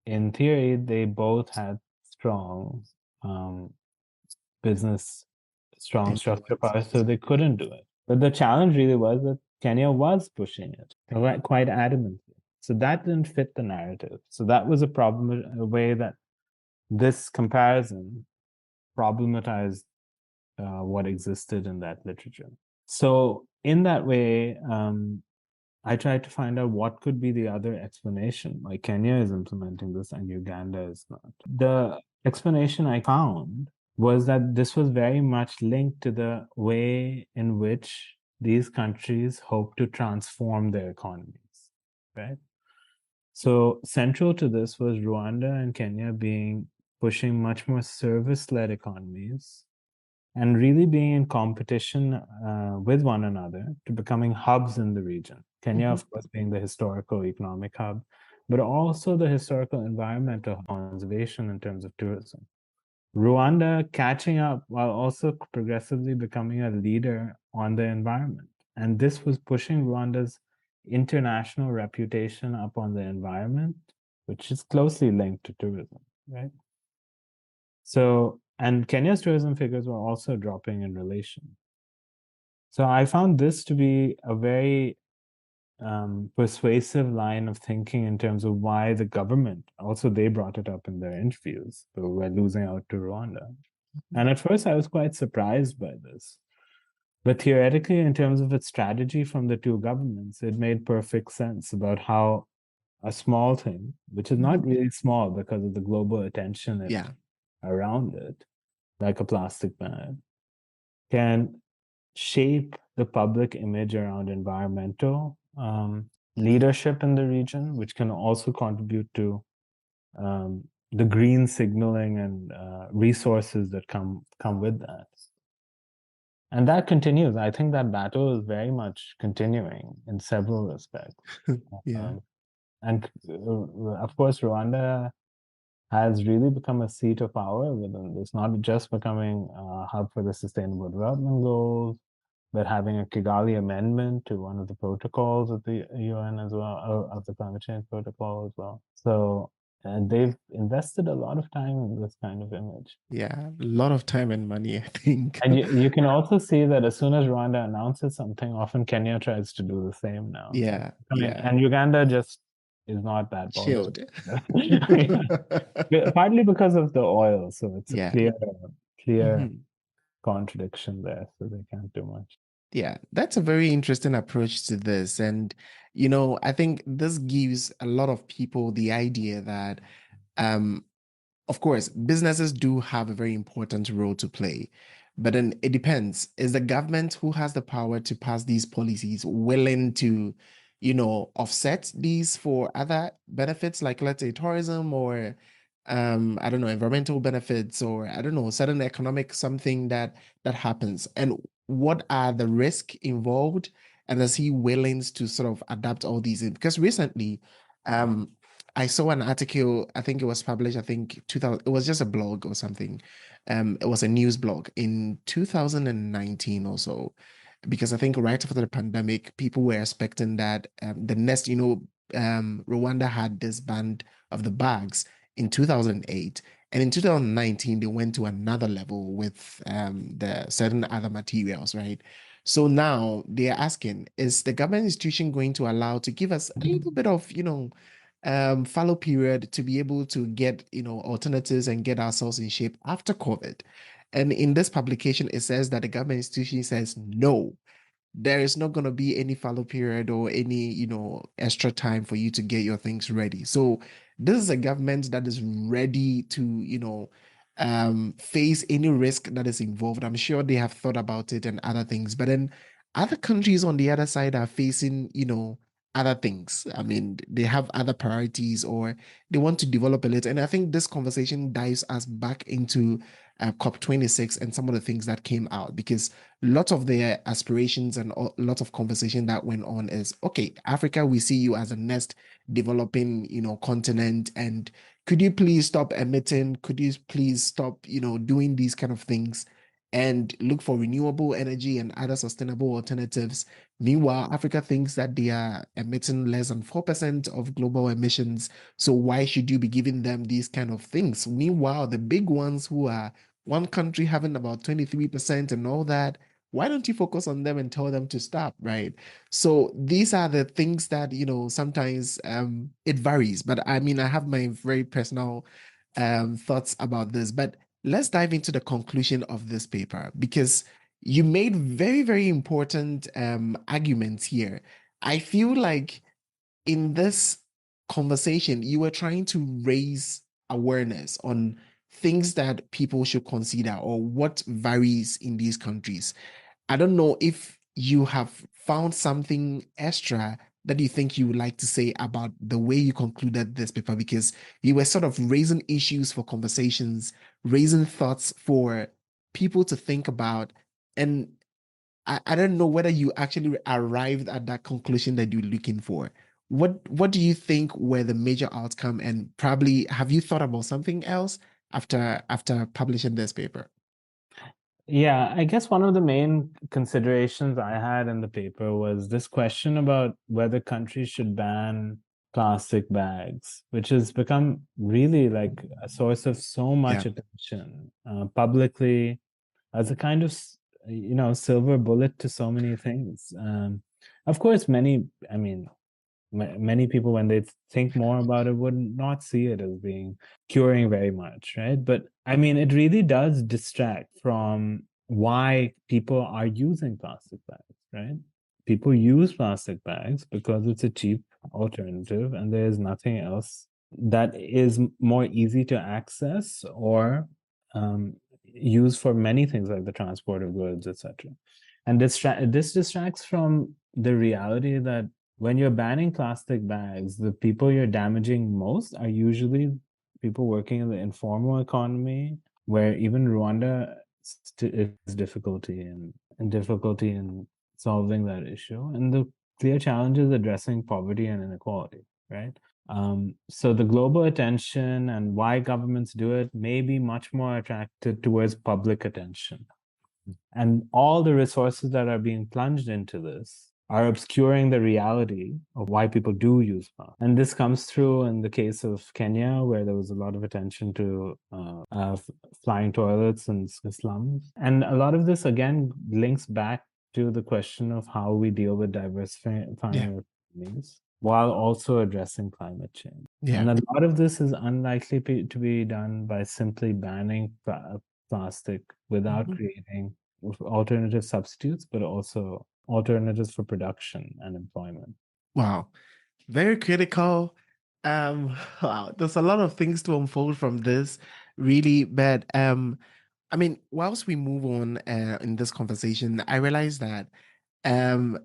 in theory, they both had strong um, business, strong structure Influence. power, so Yes. they couldn't do it. But the challenge really was that Kenya was pushing it quite adamantly. So that didn't fit the narrative. So that was a problem, a way that this comparison problematized what existed in that literature. So in that way, I tried to find out what could be the other explanation. Like Kenya is implementing this and Uganda is not. The explanation I found was that this was very much linked to the way in which these countries hope to transform their economies, right? So central to this was Rwanda and Kenya being pushing much more service-led economies and really being in competition with one another to becoming hubs in the region. Kenya, Mhm. of course, being the historical economic hub, but also the historical environmental conservation in terms of tourism. Rwanda catching up while also progressively becoming a leader on the environment. And this was pushing Rwanda's international reputation up on the environment, which is closely linked to tourism, right? So, and Kenya's tourism figures were also dropping in relation. So I found this to be a very persuasive line of thinking in terms of why the government, also they brought it up in their interviews, but we're losing out to Rwanda. And at first I was quite surprised by this. But theoretically, in terms of its strategy from the two governments, it made perfect sense about how a small thing, which is Mhm. not really small because of the global attention Yeah. around it, like a plastic bag, can shape the public image around environmental leadership in the region, which can also contribute to the green signaling and resources that come with that. And that continues. I think that battle is very much continuing in several respects. Yeah. Um, and of course, Rwanda has really become a seat of power within this, not just becoming a hub for the Sustainable Development Goals, but having a Kigali amendment to one of the protocols of the UN as well, of the climate change protocol as well. So And they've invested a lot of time in this kind of image. Yeah, a lot of time and money, I think. And you can also see that as soon as Rwanda announces something, often Kenya tries to do the same now. So Yeah, I mean, yeah. and Uganda just is not that bothered. Chilled. Yeah. Partly because of the oil, so it's a Yeah. clear Mhm. contradiction there. So they can't do much. Yeah, that's a very interesting approach to this. And, I think this gives a lot of people the idea that um, of course, businesses do have a very important role to play, but then it depends. Is the government who has the power to pass these policies willing to, offset these for other benefits, like let's say tourism or, I don't know, environmental benefits or I don't know, certain economic something that happens, and what are the risks involved, and is he willing to sort of adapt all these? Because recently, um, I saw an article, I think it was published, I think 2000, it was just a blog or something. It was a news blog in 2019 or so, because I think right after the pandemic, people were expecting that the next, Rwanda had this ban of the bags in 2008. And in 2019, they went to another level with the certain other materials, right? So now they are asking, is the government institution going to allow to give us a little bit of, fallow period to be able to get, alternatives and get ourselves in shape after COVID? And in this publication, it says that the government institution says no, there is not going to be any fallow period or any, extra time for you to get your things ready. So this is a government that is ready to, face any risk that is involved. I'm sure they have thought about it and other things, but then other countries on the other side are facing, other things. I mean, they have other priorities or they want to develop a little. And I think this conversation dives us back into COP26 and some of the things that came out, because lots of their aspirations and lots of conversation that went on is, okay, Africa, we see you as a next developing, continent, and could you please stop emitting, could you please stop, doing these kind of things and look for renewable energy and other sustainable alternatives. Meanwhile, Africa thinks that they are emitting less than 4% of global emissions, so why should you be giving them these kind of things? Meanwhile, the big ones, who are one country having about 23% and all that, why don't you focus on them and tell them to stop, right? So these are the things that, sometimes it varies. But I mean, I have my very personal thoughts about this. But let's dive into the conclusion of this paper, because you made very, very important arguments here. I feel like in this conversation, you were trying to raise awareness on things that people should consider or what varies in these countries. I don't know if you have found something extra that you think you would like to say about the way you concluded this paper, because you were sort of raising issues for conversations, raising thoughts for people to think about. And I don't know whether you actually arrived at that conclusion that you're looking for. What do you think were the major outcome? And probably have you thought about something else after publishing this paper? Yeah, I guess one of the main considerations I had in the paper was this question about whether countries should ban plastic bags, which has become really like a source of so Yeah. much attention publicly as a kind of, silver bullet to so many things. Of course, I mean, many people, when they think more about it, would not see it as being curing very much, right? But I mean, it really does distract from why people are using plastic bags, right? People use plastic bags because it's a cheap alternative and there's nothing else that is more easy to access or use for many things like the transport of goods, etc. And this distracts from the reality that when you're banning plastic bags, the people you're damaging most are usually people working in the informal economy, where even Rwanda is difficulty in solving that issue. And the clear challenge is addressing poverty and inequality, right? So the global attention and why governments do it may be much more attracted towards public attention. And all the resources that are being plunged into this are obscuring the reality of why people do use plastic. And this comes through in the case of Kenya, where there was a lot of attention to flying toilets and slums. And a lot of this, again, links back to the question of how we deal with diversifying our economies while also addressing climate change. And a lot of this is unlikely to be done by simply banning plastic without creating alternative substitutes, but also alternatives for production and employment. Wow. Very critical. Wow, there's a lot of things to unfold from this, really. But I mean, whilst we move on in this conversation, I realize that um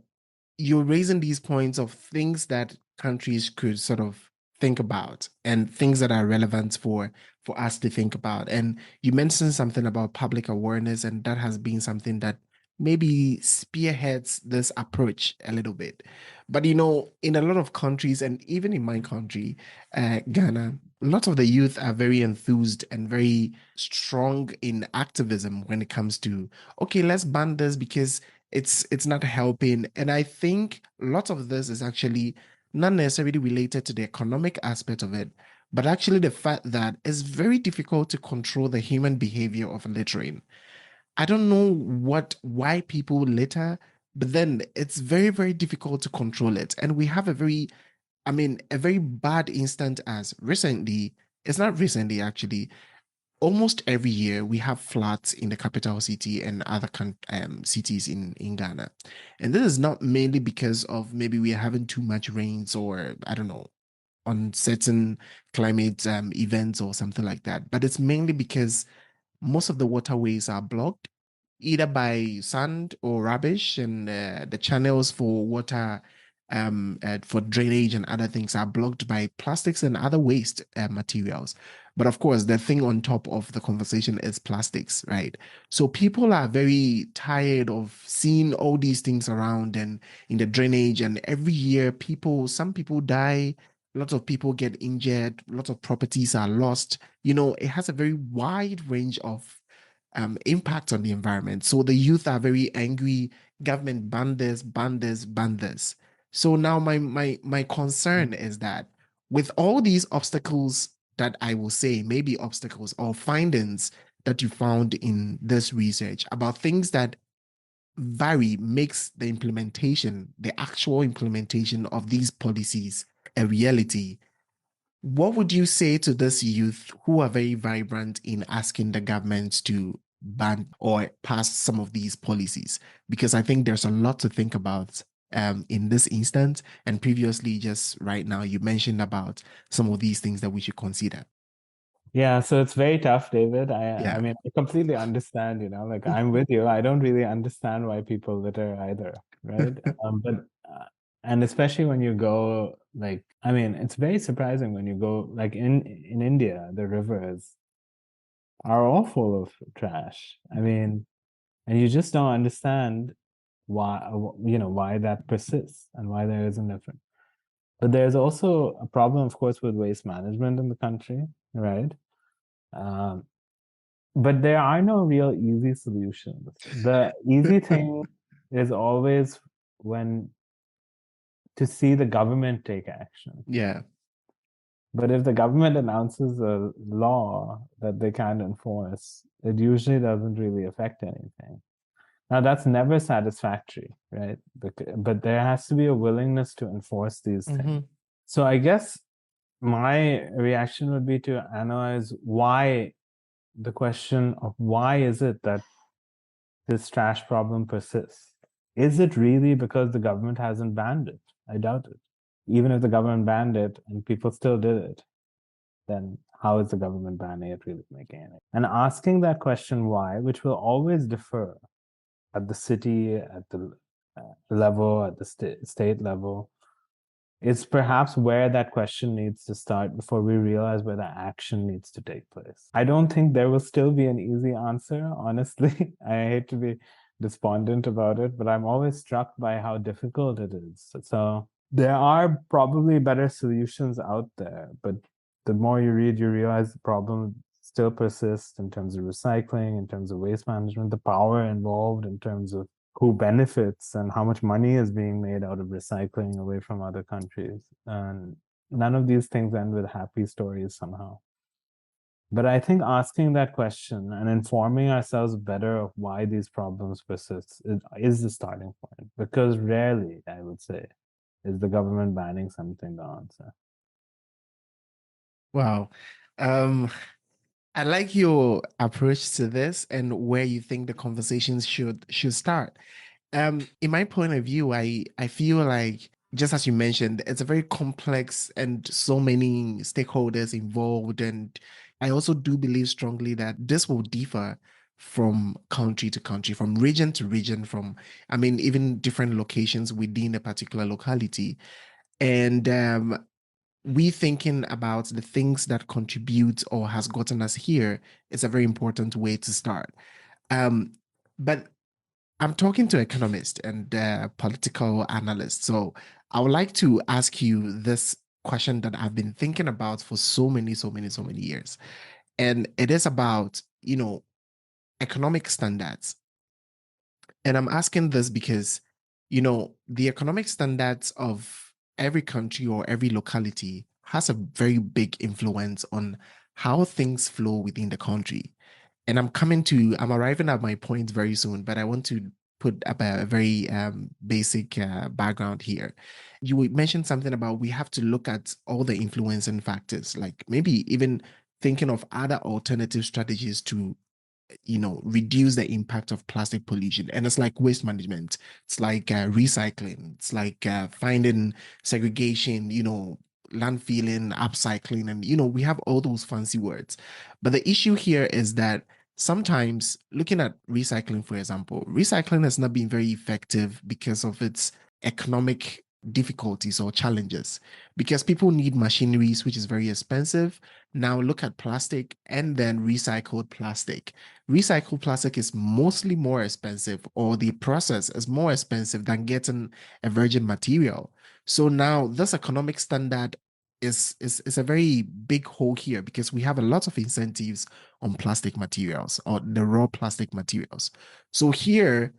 you're raising these points of things that countries could sort of think about and things that are relevant for us to think about. And you mentioned something about public awareness, and that has been something that maybe spearheads this approach a little bit. But in a lot of countries, and even in my country, Ghana, lots of the youth are very enthused and very strong in activism when it comes to, okay, let's ban this because it's not helping. And I think lots of this is actually not necessarily related to the economic aspect of it, but actually the fact that it's very difficult to control the human behavior of littering. I don't know why people litter, but then it's very, very difficult to control it. And we have a very bad instance as recently, it's not recently actually, almost every year we have floods in the capital city and other cities in Ghana. And this is not mainly because of maybe we are having too much rains or I don't know, on certain climate events or something like that. But it's mainly because most of the waterways are blocked either by sand or rubbish, and the channels for water for drainage and other things are blocked by plastics and other waste materials. But of course, the thing on top of the conversation is plastics, right? So people are very tired of seeing all these things around and in the drainage, and every year some people die, lots of people get injured, lots of properties are lost. It has a very wide range of impact on the environment. So the youth are very angry. Government ban this, ban this, ban this. So now my concern is that with all these obstacles that I will say, maybe obstacles or findings that you found in this research about things that vary makes the actual implementation of these policies a reality. What would you say to this youth who are very vibrant in asking the government to ban or pass some of these policies? Because I think there's a lot to think about in this instance. And previously, just right now, you mentioned about some of these things that we should consider. Yeah, so it's very tough, David. I Yeah. mean, I completely understand, like I'm with you. I don't really understand why people litter either, right? But and especially when you go like, I mean, it's very surprising when you go like in India, the rivers are all full of trash. I mean, and you just don't understand why, why that persists and why there isn't different. But there's also a problem, of course, with waste management in the country, right? Um, but there are no real easy solutions. The easy thing is always when to see the government take action. Yeah. But if the government announces a law that they can't enforce, it usually doesn't really affect anything. Now, that's never satisfactory, right? But there has to be a willingness to enforce these things. So I guess my reaction would be to analyze why the question of why is it that this trash problem persists? Is it really because the government hasn't banned it? I doubt it. Even if the government banned it and people still did it, then how is the government banning it really making it? And asking that question why, which will always differ at the city, at the level, at the state level, is perhaps where that question needs to start before we realize where the action needs to take place. I don't think there will still be an easy answer, honestly. I hate to be despondent about it, but I'm always struck by how difficult it is. So there are probably better solutions out there, but the more you read, you realize the problem still persists in terms of recycling, in terms of waste management, the power involved in terms of who benefits and how much money is being made out of recycling away from other countries. And none of these things end with happy stories somehow. But I think asking that question and informing ourselves better of why these problems persist is the starting point. Because rarely, I would say, is the government banning something the answer. Wow. Um, I like your approach to this and where you think the conversations should start. In my point of view, I feel like just as you mentioned, it's a very complex and so many stakeholders involved, and I also do believe strongly that this will differ from country to country, from region to region, from I mean even different locations within a particular locality, and we thinking about the things that contribute or has gotten us here is a very important way to start. Um, but I'm talking to economists and political analysts. So I would like to ask you this question that I've been thinking about for so many years. And it is about, economic standards. And I'm asking this because, the economic standards of every country or every locality has a very big influence on how things flow within the country. And I'm arriving at my point very soon, but I want to put up a very basic background here. You mentioned something about we have to look at all the influencing factors, like maybe even thinking of other alternative strategies to reduce the impact of plastic pollution. And it's like waste management, it's like recycling, it's like finding segregation, landfilling, upcycling, and we have all those fancy words. But the issue here is that sometimes looking at recycling, for example, recycling has not been very effective because of its economic difficulties or challenges, because people need machineries which is very expensive. Now look at plastic and then recycled plastic. Recycled plastic is mostly more expensive, or the process is more expensive than getting a virgin material. So now this economic standard is a very big hole here, because we have a lot of incentives on plastic materials or the raw plastic materials. So here,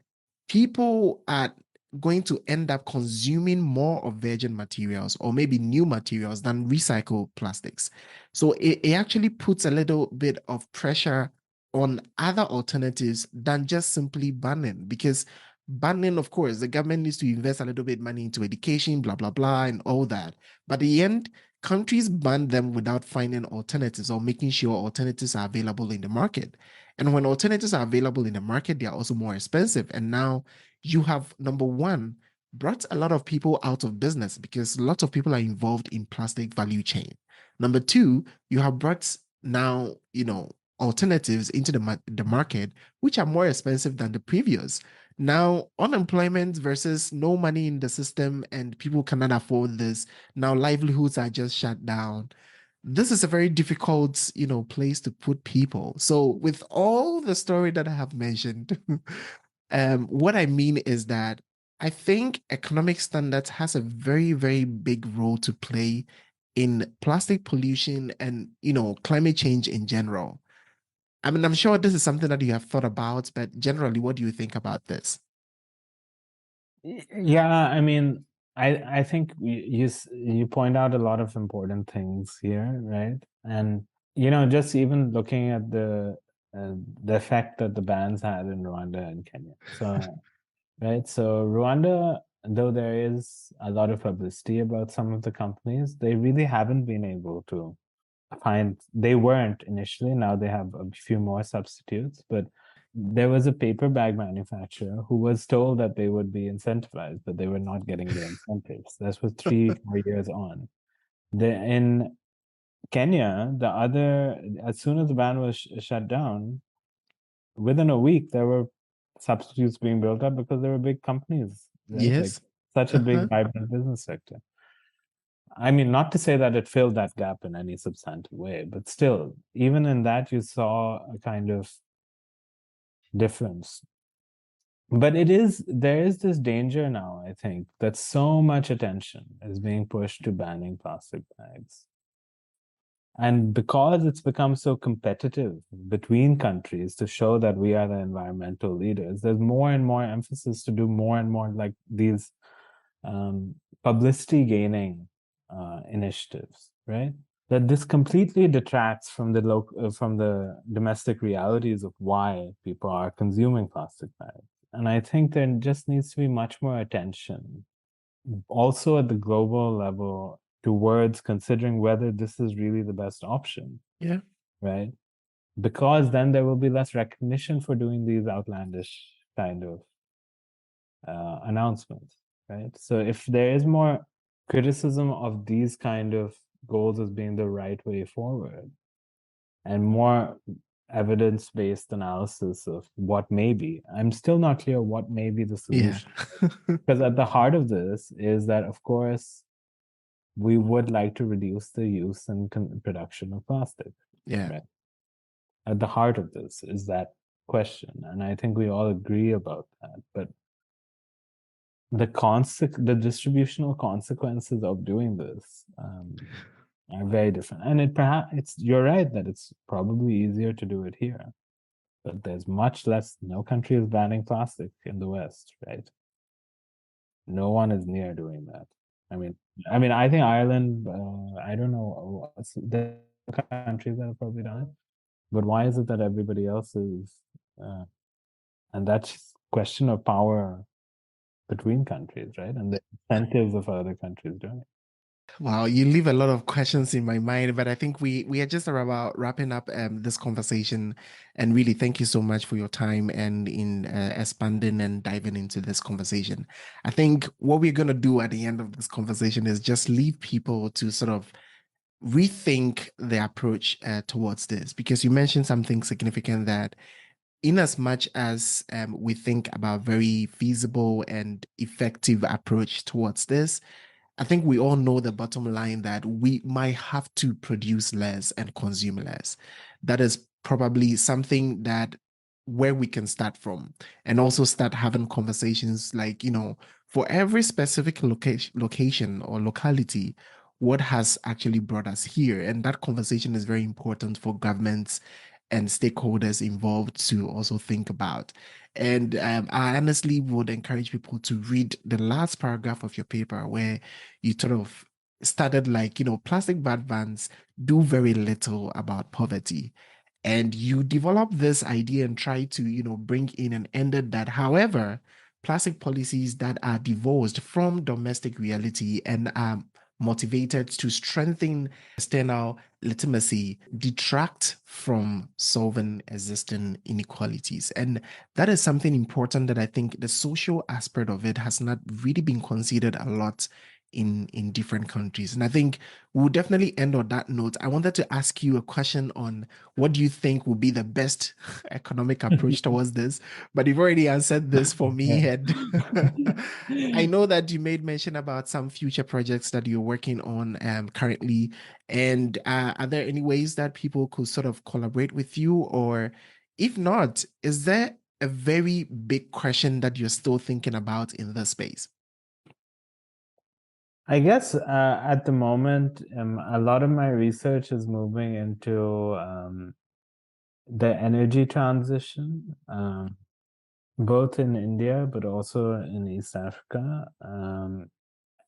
people are going to end up consuming more of virgin materials or maybe new materials than recycled plastics. So it actually puts a little bit of pressure on other alternatives than just simply banning, because banning, of course, the government needs to invest a little bit money into education, blah blah blah, and all that. But at the end, countries ban them without finding alternatives or making sure alternatives are available in the market. And when alternatives are available in the market, they are also more expensive. And now you have, number one, brought a lot of people out of business because lots of people are involved in plastic value chain. Number two, you have brought now, alternatives into the market, which are more expensive than the previous. Now, unemployment versus no money in the system and people cannot afford this. Now, livelihoods are just shut down. This is a very difficult, place to put people. So, with all the story that I have mentioned, what I mean is that I think economic standards has a very, very big role to play in plastic pollution and, climate change in general. I mean, I'm sure this is something that you have thought about, but generally, what do you think about this? Yeah, I mean, I think you point out a lot of important things here, right? And just even looking at the effect that the bans had in Rwanda and Kenya. So, right, so Rwanda, though there is a lot of publicity about some of the companies, they really haven't been able to find. They weren't initially. Now they have a few more substitutes, but there was a paper bag manufacturer who was told that they would be incentivized, but they were not getting the incentives. This was 3 4 years on. In Kenya, as soon as the ban was shut down, within a week there were substitutes being built up because there were big companies, right? Like Yes. such a big Uh-huh. vibrant business sector. I mean, not to say that it filled that gap in any substantive way, but still, even in that, you saw a kind of difference. But there is this danger now, I think, that so much attention is being pushed to banning plastic bags. And because it's become so competitive between countries to show that we are the environmental leaders, there's more and more emphasis to do more and more like these publicity gaining initiatives, right? That this completely detracts from from the domestic realities of why people are consuming plastic bags. And I think there just needs to be much more attention, also at the global level, towards considering whether this is really the best option, Yeah. right? Because then there will be less recognition for doing these outlandish kind of announcements, right? So if there is more criticism of these kind of goals as being the right way forward, and more evidence-based analysis of what may be, I'm still not clear what may be the Yeah. solution. Because at the heart of this is that, of course, we would like to reduce the use and production of plastic, Yeah. right? At the heart of this is that question, and I think we all agree about that. But the distributional consequences of doing this are very different. And you're right that it's probably easier to do it here, but there's much less. No country is banning plastic in the West, right? No one is near doing that. I mean, I think Ireland. I don't know. There are countries that have probably done it, but why is it that everybody else is? Uh, and that's question of power between countries, right? And the incentives of other countries doing it. Wow, you leave a lot of questions in my mind, but I think we are just about wrapping up this conversation. And really, thank you so much for your time and in expanding and diving into this conversation. I think what we're going to do at the end of this conversation is just leave people to sort of rethink their approach towards this, because you mentioned something significant that in as much as we think about very feasible and effective approach towards this, I think we all know the bottom line that we might have to produce less and consume less. That is probably something that where we can start from, and also start having conversations like, for every specific location or locality, what has actually brought us here. And that conversation is very important for governments and stakeholders involved to also think about. And I honestly would encourage people to read the last paragraph of your paper where you sort of started like, plastic bad vans do very little about poverty. And you developed this idea and try to, bring in and ended that. However, plastic policies that are divorced from domestic reality and are motivated to strengthen external legitimacy detract from solving existing inequalities. And that is something important that I think the social aspect of it has not really been considered a lot in different countries. And I think we'll definitely end on that note. I wanted to ask you a question on what do you think will be the best economic approach towards this, but you've already answered this for me. And I know that you made mention about some future projects that you're working on currently. And are there any ways that people could sort of collaborate with you? Or if not, is there a very big question that you're still thinking about in this space? I guess at the moment, a lot of my research is moving into the energy transition, both in India but also in East Africa,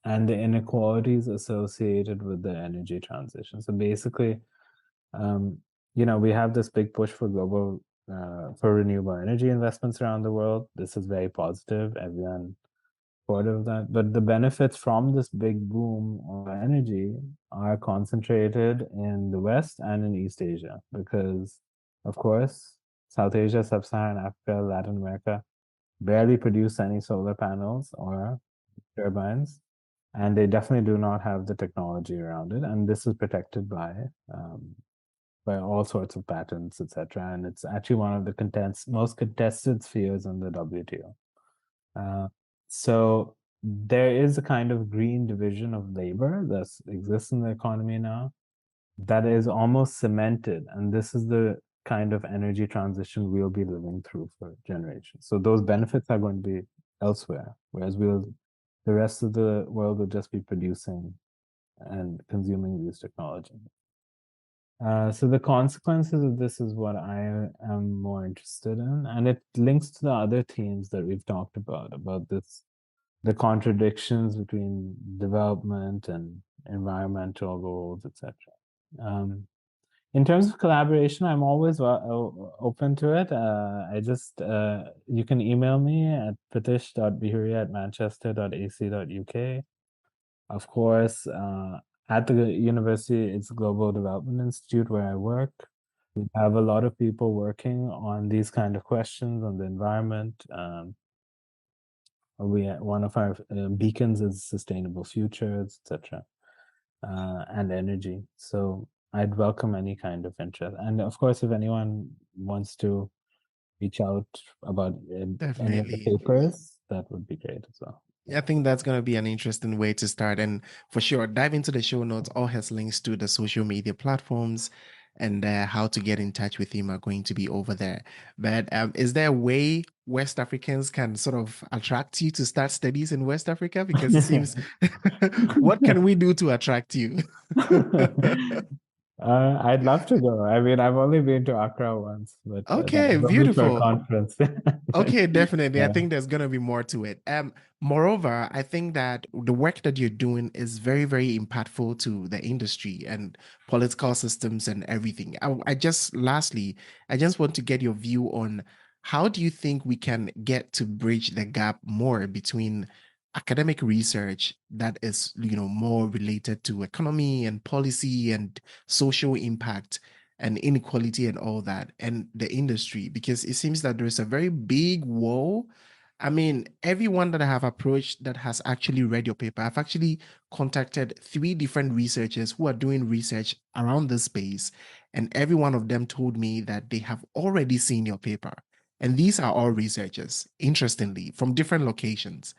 and the inequalities associated with the energy transition. So basically, um, we have this big push for global for renewable energy investments around the world. This is very positive. Everyone supportive of that. But the benefits from this big boom of energy are concentrated in the West and in East Asia because, of course, South Asia, Sub-Saharan Africa, Latin America barely produce any solar panels or turbines, and they definitely do not have the technology around it. And this is protected by all sorts of patents, etc. And it's actually one of the most contested spheres in the WTO. So there is a kind of green division of labor that exists in the economy now that is almost cemented. And this is the kind of energy transition we'll be living through for generations. So those benefits are going to be elsewhere, whereas the rest of the world will just be producing and consuming these technologies. So the consequences of this is what I am more interested in, and it links to the other themes that we've talked about this, the contradictions between development and environmental goals, etc. In terms of collaboration, I'm always open to it. You can email me at pritish.behuria@manchester.ac.uk. Of course, at the university, it's Global Development Institute where I work. We have a lot of people working on these kind of questions on the environment. One of our beacons is sustainable futures, etc., and energy. So I'd welcome any kind of interest. And of course, if anyone wants to reach out about any of the Definitely. papers, that would be great as well. I think that's going to be an interesting way to start. And for sure, dive into the show notes. All his links to the social media platforms and how to get in touch with him are going to be over there. But is there a way West Africans can sort of attract you to start studies in West Africa? Because it seems, what can we do to attract you? I'd love to go. I mean, I've only been to Accra once, but that Okay, was only for a beautiful. conference. Okay, definitely. I Yeah. think there's gonna be more to it. Moreover, I think that the work that you're doing is very, very impactful to the industry and political systems and everything. Lastly, I just want to get your view on how do you think we can get to bridge the gap more between academic research that is, more related to economy and policy and social impact and inequality and all that and the industry, because it seems that there's a very big wall. I mean, everyone that I have approached that has actually read your paper, I've actually contacted 3 different researchers who are doing research around this space, and every one of them told me that they have already seen your paper. And these are all researchers, interestingly, from different locations.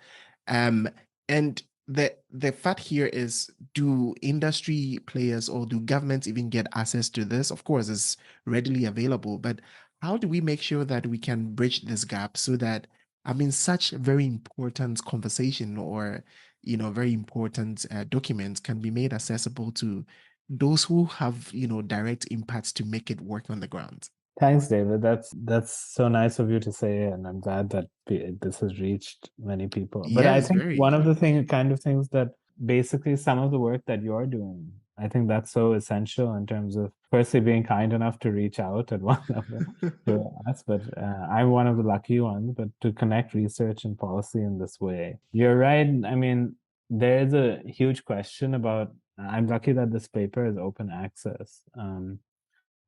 Um, and the fact here is, do industry players or do governments even get access to this? Of course, it's readily available, but how do we make sure that we can bridge this gap so that, I mean, such a very important conversation or, very important documents can be made accessible to those who have, direct impacts to make it work on the ground? Thanks, David. That's so nice of you to say, and I'm glad that this has reached many people. But I Yes, think one very. of the kind of things that basically some of the work that you're doing, I think that's so essential in terms of firstly being kind enough to reach out at one level to us, but I'm one of the lucky ones. But to connect research and policy in this way, you're right. I mean, there is a huge question about. I'm lucky that this paper is open access.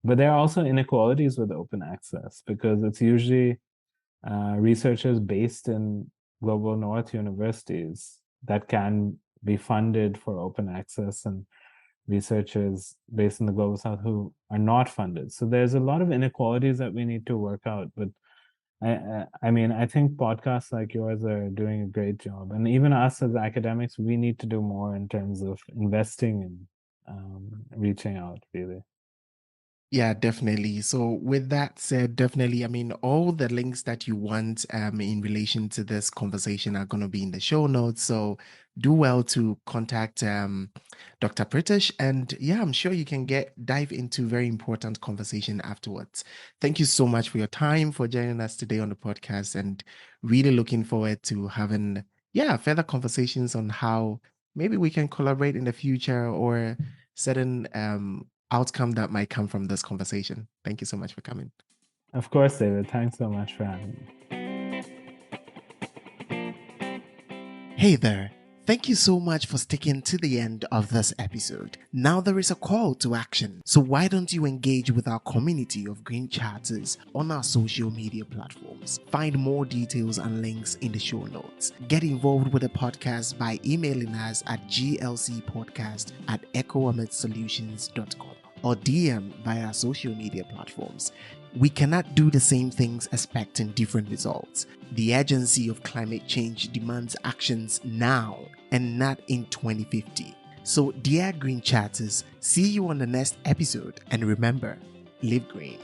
But there are also inequalities with open access because it's usually researchers based in global north universities that can be funded for open access and researchers based in the global south who are not funded. So there's a lot of inequalities that we need to work out. But I mean, I think podcasts like yours are doing a great job. And even us as academics, we need to do more in terms of investing and reaching out, really. Yeah, definitely. So with that said, definitely, I mean, all the links that you want in relation to this conversation are going to be in the show notes. So do well to contact Dr. Pritish. And yeah, I'm sure you can dive into very important conversation afterwards. Thank you so much for your time, for joining us today on the podcast, and really looking forward to having, yeah, further conversations on how maybe we can collaborate in the future or certain outcome that might come from this conversation. Thank you so much for coming. Of course, David. Thanks so much for having me. Hey there. Thank you so much for sticking to the end of this episode. Now there is a call to action. So why don't you engage with our community of green charters on our social media platforms? Find more details and links in the show notes. Get involved with the podcast by emailing us at glcpodcast@echoamitsolutions.com or DM via our social media platforms. We cannot do the same things expecting different results. The urgency of climate change demands actions now and not in 2050. So, dear Green Chatters, see you on the next episode, and remember, live green.